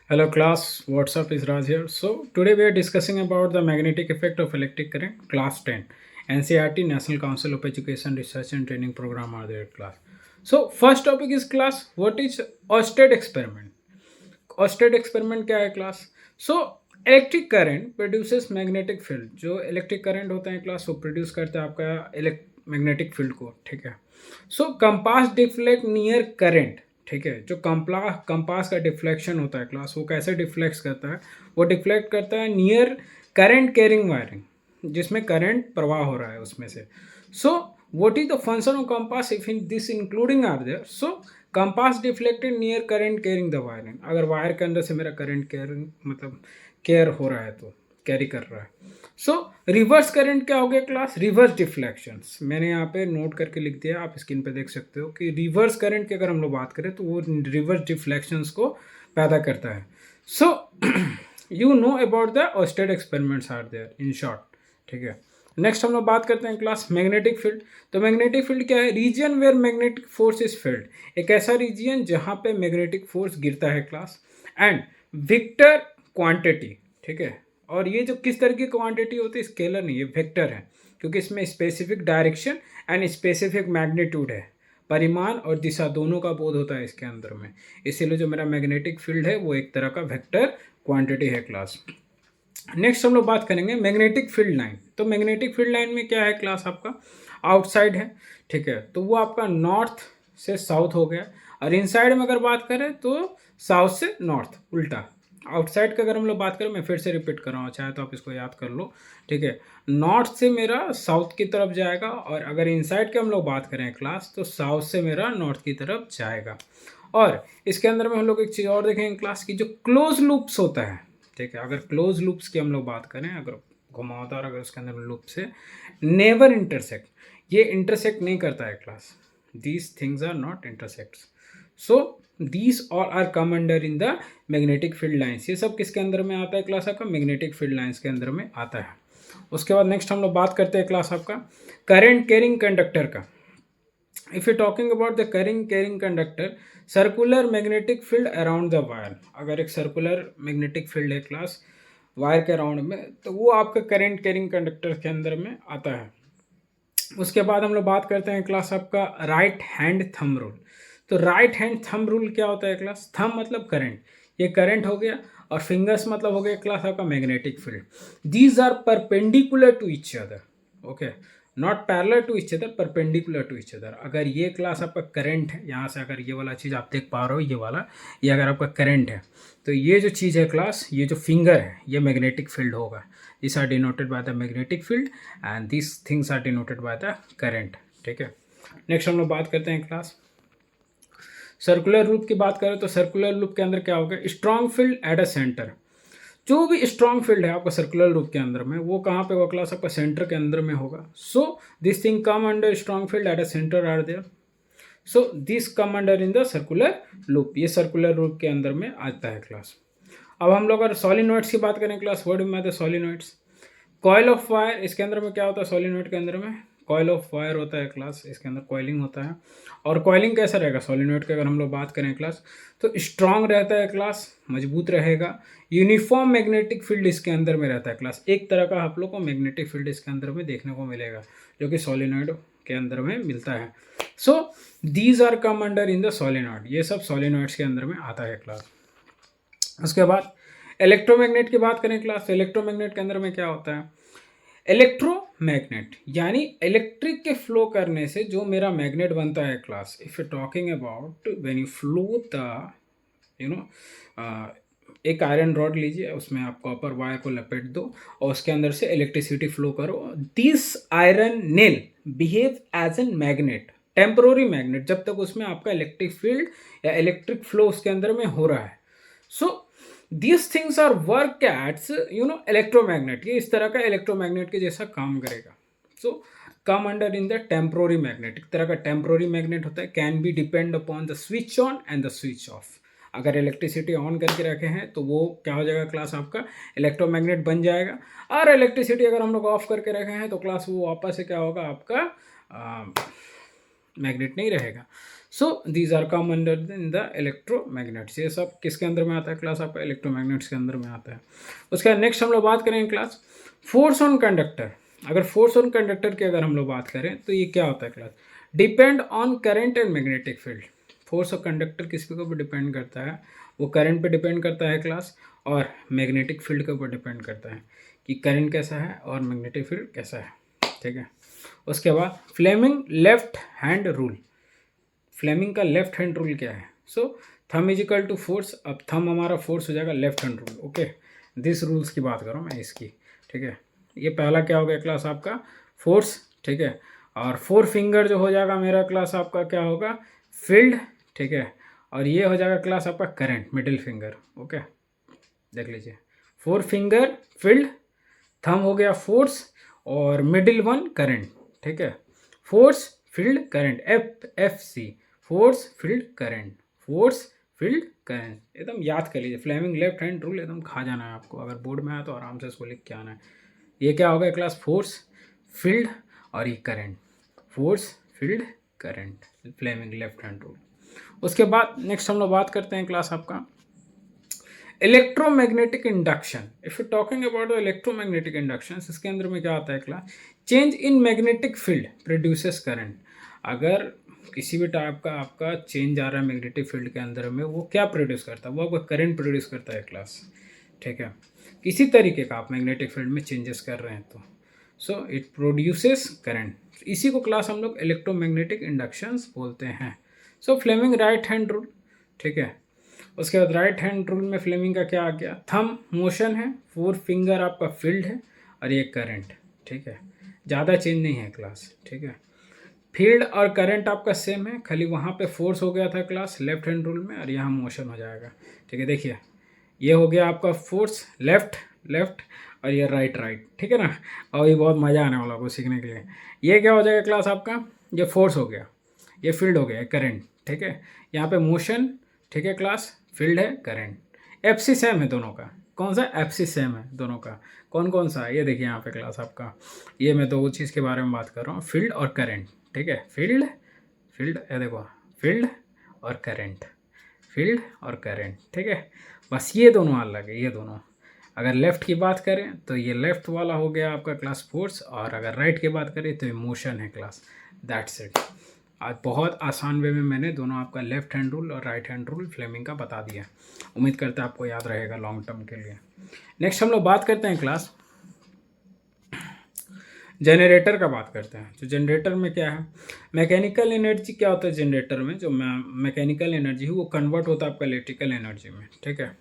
Hello class, what's up, is Raj here. So today we are discussing about the magnetic effect of electric current, class 10. NCERT National Council of Education Research and Training Program are there class. So first topic is class, what is Oersted experiment? Oersted experiment क्या है class? So electric current produces magnetic field. जो electric current होता है class वो produce करता है आपका magnetic field को. ठीक है. सो कंपास डिफ्लेक्ट नियर करंट. ठीक है. जो कंपास का डिफ्लेक्शन होता है क्लास वो कैसे डिफ्लेक्ट करता है? वो डिफ्लेक्ट करता है नियर करंट कैरिंग वायरिंग, जिसमें करंट प्रवाह हो रहा है उसमें से. सो what is the function of compass if in this including are there? So compass deflected near current carrying the wiring. अगर वायर के अंदर से मेरा करंट कैरिंग मतलब केयर हो रहा है तो कैरी कर रहा है. सो रिवर्स करंट क्या हो गया क्लास? Reverse deflections. मैंने यहाँ पे नोट करके लिख दिया, आप स्क्रीन पे देख सकते हो कि रिवर्स करंट की अगर हम लोग बात करें तो वो रिवर्स डिफ्लेक्शंस को पैदा करता है. So you know about the Oersted experiments are there in short. ठीक है. नेक्स्ट हम लोग बात करते हैं क्लास मैग्नेटिक फील्ड. तो मैग्नेटिक फील्ड क्या है? Region where magnetic force is field. एक ऐसा रीजन जहाँ पे मैग्नेटिक फोर्स गिरता है क्लास. And Victor quantity. ठीक है. और ये जो किस तरह की क्वांटिटी होती है? स्केलर नहीं, ये वेक्टर है, क्योंकि इसमें specific direction and specific magnitude है. परिमाण और दिशा दोनों का बोध होता है इसके अंदर में. इसीलिए जो मेरा मैग्नेटिक फील्ड है वो एक तरह का वेक्टर क्वांटिटी है क्लास. नेक्स्ट हम लोग बात करेंगे मैग्नेटिक फील्ड लाइन. तो मैग्नेटिक फील्ड लाइन में क्या है क्लास? आपका आउटसाइड है. ठीक है. तो वो आपका नॉर्थ से साउथ हो गया. और इनसाइड में अगर बात करें तो साउथ से नॉर्थ, उल्टा. आउटसाइड का अगर हम लोग बात करें, मैं फिर से रिपीट कर रहा हूँ, चाहे तो आप इसको याद कर लो. ठीक है. नॉर्थ से मेरा साउथ की तरफ जाएगा, और अगर इनसाइड की हम लोग बात करें क्लास तो साउथ से मेरा नॉर्थ की तरफ जाएगा. और इसके अंदर में हम लोग एक चीज़ और देखेंगे क्लास की, जो क्लोज लूप्स होता है. ठीक है. अगर क्लोज लूप्स की हम लोग बात करें, अगर घुमावदार अगर उसके अंदर लूप से नेवर इंटरसेक्ट, ये इंटरसेक्ट नहीं करता है class. These things are not intersects. So these all are come under in the magnetic field lines. ये सब किसके अंदर में आता है क्लास? आपका मैग्नेटिक फील्ड लाइन्स के अंदर में आता है. उसके बाद नेक्स्ट हम लोग बात करते हैं क्लास आपका करंट कैरिंग कंडक्टर का. If you talking about the current carrying conductor, circular magnetic field around the wire. अगर एक सर्कुलर मैग्नेटिक फील्ड है क्लास वायर के अराउंड में, तो वो आपका करंट कैरिंग कंडक्टर के अंदर में आता है. उसके बाद हम लोग बात करते हैं क्लास आपका राइट हैंड थंब रूल. तो राइट हैंड थंब रूल क्या होता है क्लास? थंब मतलब करंट, ये करंट हो गया, और फिंगर्स मतलब हो गया क्लास आपका magnetic field. These are perpendicular to each other. Okay. Not parallel to each other, perpendicular to each other. अगर ये क्लास आपका करंट है, यहाँ से अगर ये वाला चीज़ आप देख पा रहे हो, ये वाला, ये अगर आपका करंट है, तो ये जो चीज़ है क्लास, ये जो फिंगर है, ये मैग्नेटिक फील्ड होगा. This are denoted by the magnetic field and this things are denoted by the current. ठीक है. नेक्स्ट हम लोग बात करते हैं क्लास सर्कुलर लूप की. बात करें तो सर्कुलर लूप के अंदर क्या होगा? Strong field at a centre. जो भी स्ट्रॉन्ग फील्ड है आपका सर्कुलर लूप के अंदर में, वो कहाँ पे होगा क्लास? आपका सेंटर के अंदर में होगा. So this thing come under strong field at a centre are there. So this come under in the circular loop. ये सर्कुलर लूप के अंदर में आता है क्लास. अब हम लोग अगर सॉलिनॉइड्स की बात करें क्लास, वर्ड में आते हैं सॉलिनॉइड्स. कॉइल ऑफ वायर, इसके अंदर में क्या होता है? सॉलिनॉइड के अंदर में कॉइल ऑफ वायर होता है क्लास. इसके अंदर कॉइलिंग होता है. और कॉइलिंग कैसा रहेगा सॉलिनॉइड का? अगर हम लोग बात करें क्लास तो स्ट्रांग रहता है क्लास, मजबूत रहेगा. यूनिफॉर्म मैग्नेटिक फील्ड इसके अंदर में रहता है क्लास. एक तरह का आप लोग को मैग्नेटिक फील्ड इसके अंदर में देखने को मिलेगा, जो कि सॉलिनॉइड के अंदर में मिलता है. So these are come under in the solenoid. ये सब सॉलिनॉइड्स के अंदर में आता है क्लास. उसके बाद इलेक्ट्रोमैग्नेट की बात करें क्लास. इलेक्ट्रोमैग्नेट के अंदर में क्या होता है? इलेक्ट्रोमैग्नेट यानी इलेक्ट्रिक के फ्लो करने से जो मेरा मैग्नेट बनता है class. If you talking about when you flow the you know एक आयरन रॉड लीजिए, उसमें आप कॉपर वायर को लपेट दो और उसके अंदर से इलेक्ट्रिसिटी फ्लो करो. This iron nail behave as an magnet, temporary magnet, जब तक उसमें आपका इलेक्ट्रिक फील्ड या इलेक्ट्रिक फ्लो उसके अंदर में हो रहा है. So these things are work as electromagnet. ये इस तरह का इलेक्ट्रोमैग्नेट के जैसा काम करेगा. So come under in the temporary magnet. एक तरह का टेम्पररी मैग्नेट होता है. Can be depend upon the switch on and the switch off. अगर इलेक्ट्रिसिटी ऑन करके रखे हैं तो वो क्या हो जाएगा क्लास? आपका इलेक्ट्रोमैग्नेट बन जाएगा. और इलेक्ट्रिसिटी अगर हम लोग ऑफ करके रखे हैं तो क्लास वो वापस से क्या होगा? आपका मैग्नेट नहीं रहेगा. So these are come under in the electromagnets. ये सब किसके अंदर में आता है क्लास? आपका इलेक्ट्रोमैग्नेट्स के अंदर में आता है। उसके बाद नेक्स्ट हम लोग बात करेंगे क्लास फोर्स ऑन कंडक्टर। अगर फोर्स ऑन कंडक्टर की अगर हम लोग बात करें तो ये क्या होता है class? Depend on current and magnetic field. Force of conductor किस पे ऊपर डिपेंड करता है? वो करंट पे डिपेंड करता है क्लास, और मैग्नेटिक फील्ड के ऊपर डिपेंड करता है कि करंट कैसा है और मैग्नेटिक फील्ड कैसा है। ठीक है। उसके बाद Fleming left hand rule. Fleming का लेफ्ट हैंड रूल क्या है? सो थम इज इक्वल टू फोर्स। अब थम हमारा फोर्स हो जाएगा left hand rule. Okay, this rules की बात कर रहा हूँ मैं इसकी। ठीक है, ये पहला क्या हो गया क्लास? आपका फोर्स। ठीक है, और फोर फिंगर जो हो जाएगा मेरा क्लास आपका क्या होगा? फील्ड। ठीक है, और ये हो जाएगा क्लास आपका करंट, मिडिल फिंगर। ओके, देख लीजिए, फोर फिंगर फील्ड, थम हो गया फोर्स, और मिडिल वन करंट। ठीक है, force field current, F C, force field current, force field current. एकदम याद कर लीजिए, फ्लेमिंग लेफ्ट हैंड रूल एकदम खा जाना है आपको। अगर बोर्ड में आया तो आराम से इसको लिख के आना है। ये क्या हो गया क्लास? फोर्स फील्ड और ये current, force field current, Fleming left hand rule. उसके बाद नेक्स्ट हम लोग बात करते हैं क्लास आपका electromagnetic induction. If you talking about the electromagnetic induction, इसके अंदर में क्या आता है class? Change in magnetic field produces current. अगर किसी भी टाइप का आपका चेंज आ रहा है मैग्नेटिक फील्ड के अंदर में, वो क्या प्रोड्यूस करता है? वो आपका करंट प्रोड्यूस करता है क्लास। ठीक है, किसी तरीके का आप मैग्नेटिक फील्ड में चेंजेस कर रहे हैं तो सो इट प्रोड्यूसेस करंट। इसी को क्लास हम लोग इलेक्ट्रोमैग्नेटिक इंडक्शंस बोलते हैं। सो फ्लेमिंग राइट हैंड रूल। ठीक है, उसके बाद राइट हैंड रूल में फ्लेमिंग का क्या आ गया? थम मोशन है, फोर फिंगर आपका फील्ड है, और ये करंट। ठीक है, ज़्यादा चेंज नहीं है क्लास। ठीक है, फील्ड और करंट आपका सेम है, खाली वहाँ पे फोर्स हो गया था क्लास लेफ्ट हैंड रूल में, और यहाँ मोशन हो जाएगा। ठीक है, देखिए ये हो गया आपका फोर्स लेफ्ट लेफ्ट, और ये राइट राइट। ठीक है ना, और ये बहुत मज़ा आने वाला आपको सीखने के लिए। ये क्या हो जाएगा क्लास आपका? ये फोर्स हो गया, ये फील्ड हो गया, करंट। ठीक है, यहाँ पे मोशन। ठीक है क्लास, फील्ड है, करंट। एफ सी सेम है दोनों का। कौन सा? एफ सी सेम है दोनों का। कौन कौन सा है ये देखिए यहाँ पे क्लास आपका। ये मैं दो चीज़ के बारे में बात कर रहा हूँ, फील्ड और करंट। ठीक है, फील्ड फील्ड, ये देखो, फील्ड और करंट, फील्ड और करंट। ठीक है, बस ये दोनों अलग है, ये दोनों। अगर लेफ़्ट की बात करें तो ये लेफ़्ट वाला हो गया आपका क्लास फोर्स, और अगर राइट की बात करें तो ये मोशन है क्लास। That's it. आज बहुत आसान वे में मैंने दोनों आपका लेफ्ट हैंड रूल और राइट हैंड रूल फ्लेमिंग का बता दिया। उम्मीद करते हैं आपको याद रहेगा लॉन्ग टर्म के लिए। नेक्स्ट हम लोग बात करते हैं क्लास जनरेटर का बात करते हैं। तो जनरेटर में क्या है? मैकेनिकल एनर्जी क्या होता है जनरेटर में? जो मैकेनिकल एनर्जी है वो कन्वर्ट होता है आपका इलेक्ट्रिकल एनर्जी में। ठीक है,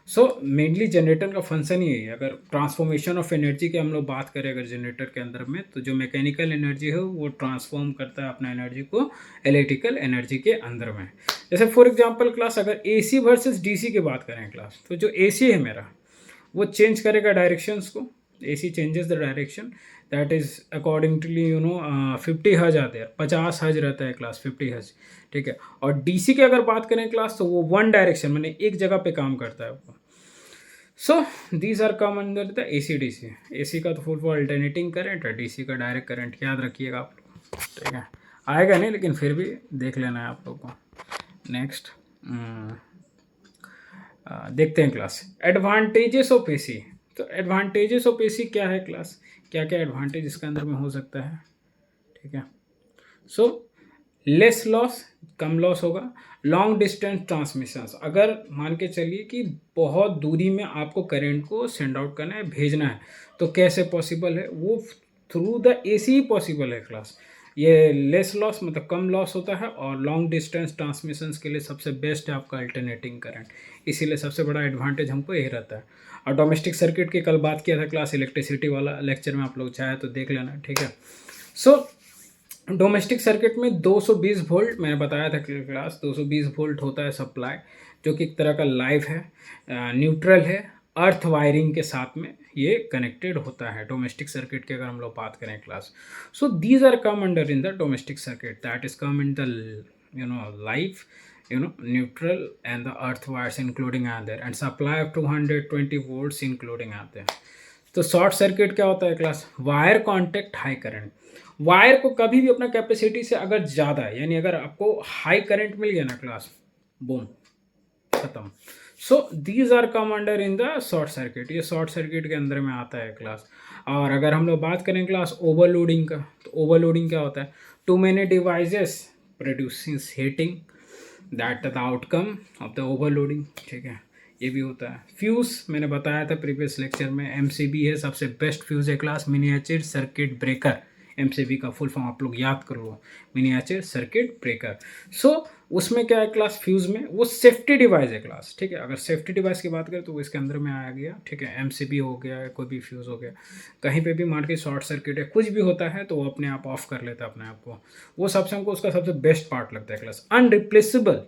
सो मेनली जनरेटर का फंक्शन ही है। अगर ट्रांसफॉर्मेशन ऑफ एनर्जी की हम लोग बात करें अगर जनरेटर के अंदर में, तो जो मैकेनिकल एनर्जी है वो ट्रांसफॉर्म करता है अपना एनर्जी को इलेक्ट्रिकल एनर्जी के अंदर में। जैसे फॉर एग्जांपल क्लास अगर एसी वर्सेस डीसी की बात करें क्लास, तो जो एसी है मेरा वो चेंज करेगा डायरेक्शंस को। AC changes the direction, that is accordingly 50 हज आते हैं, 50 हज रहता है क्लास, 50 हज। ठीक है, और डीसी की अगर बात करें क्लास तो वो वन डायरेक्शन मैंने एक जगह पे काम करता है वो। So these are come under the AC DC. AC का तो फुल फॉर अल्टरनेटिंग करंट है, डीसी का डायरेक्ट करंट, याद रखिएगा आप लोग। ठीक है, आएगा नहीं लेकिन फिर भी देख लेना है आप लोग को। नेक्स्ट देखते हैं क्लास एडवांटेजेस ऑफ एसी। तो एडवांटेजेस ऑफ एसी क्या है क्लास? क्या क्या एडवांटेज इसके अंदर में हो सकता है? ठीक है, सो लेस लॉस, कम लॉस होगा। लॉन्ग डिस्टेंस ट्रांसमिशंस, अगर मान के चलिए कि बहुत दूरी में आपको करंट को सेंड आउट करना है, भेजना है, तो कैसे पॉसिबल है? वो through the AC he possible है क्लास। ये लेस लॉस मतलब कम लॉस होता है, और लॉन्ग डिस्टेंस ट्रांसमिशंस के लिए सबसे बेस्ट है आपका अल्टरनेटिंग करंट। इसीलिए सबसे बड़ा एडवांटेज हमको यही रहता है। और डोमेस्टिक सर्किट की कल बात किया था क्लास, इलेक्ट्रिसिटी वाला लेक्चर में, आप लोग चाहे तो देख लेना। ठीक है, सो डोमेस्टिक सर्किट में 220 वोल्ट मैंने बताया था क्लास, 220 वोल्ट होता है सप्लाई, जो कि एक तरह का लाइव है, न्यूट्रल है, अर्थ वायरिंग के साथ में ये कनेक्टेड होता है डोमेस्टिक सर्किट की अगर हम लोग बात करें class. So these are come under in the domestic circuit, that is come in the live, neutral and the earth wires including are there, and supply of 220 volts including are there. तो short circuit क्या होता है class? Wire contact high current. Wire को कभी भी अपना capacity से अगर ज़्यादा है, यानी अगर आपको हाई करंट मिल गया ना क्लास, बूम, खत्म। So these are come under in the short circuit, ये शॉर्ट सर्किट के अंदर में आता है क्लास। और अगर हम लोग बात करें क्लास ओवरलोडिंग का, तो ओवरलोडिंग क्या होता है? Too many devices producing heating, that the outcome of the overloading, ठीक है, ये भी होता है। फ्यूज़ मैंने बताया था प्रीवियस लेक्चर में, एमसीबी है सबसे बेस्ट फ्यूज़ है class, miniature circuit breaker. MCB का फुल फॉर्म आप लोग याद कर लो, मिनिएचर सर्किट ब्रेकर। सो उसमें क्या है क्लास? फ्यूज़ में वो सेफ्टी डिवाइस है क्लास, ठीक है। अगर सेफ्टी डिवाइस की बात करें तो वो इसके अंदर में आ गया, ठीक है। एमसीबी हो गया, कोई भी फ्यूज़ हो गया, कहीं पे भी मान के शॉर्ट सर्किट है, कुछ भी होता है तो वो अपने आप ऑफ कर लेता है अपने आप को। वो सबसे हमको उसका सबसे बेस्ट पार्ट लगता है class, unreplaceable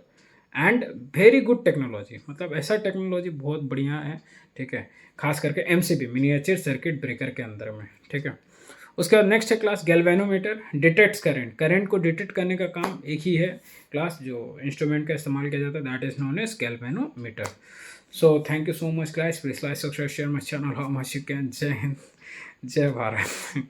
and very good technology, मतलब ऐसा टेक्नोलॉजी बहुत बढ़िया है, ठीक है, खास करके एमसीबी मिनिएचर सर्किट ब्रेकर के अंदर में, ठीक है। उसके बाद नेक्स्ट है class galvanometer, detects current. Current को डिटेक्ट करने का काम एक ही है क्लास, जो इंस्ट्रूमेंट का इस्तेमाल किया जाता है, that is known as galvanometer. So thank you so much class, please like subscribe share my channel, how much you can. जय हिंद, जय भारत।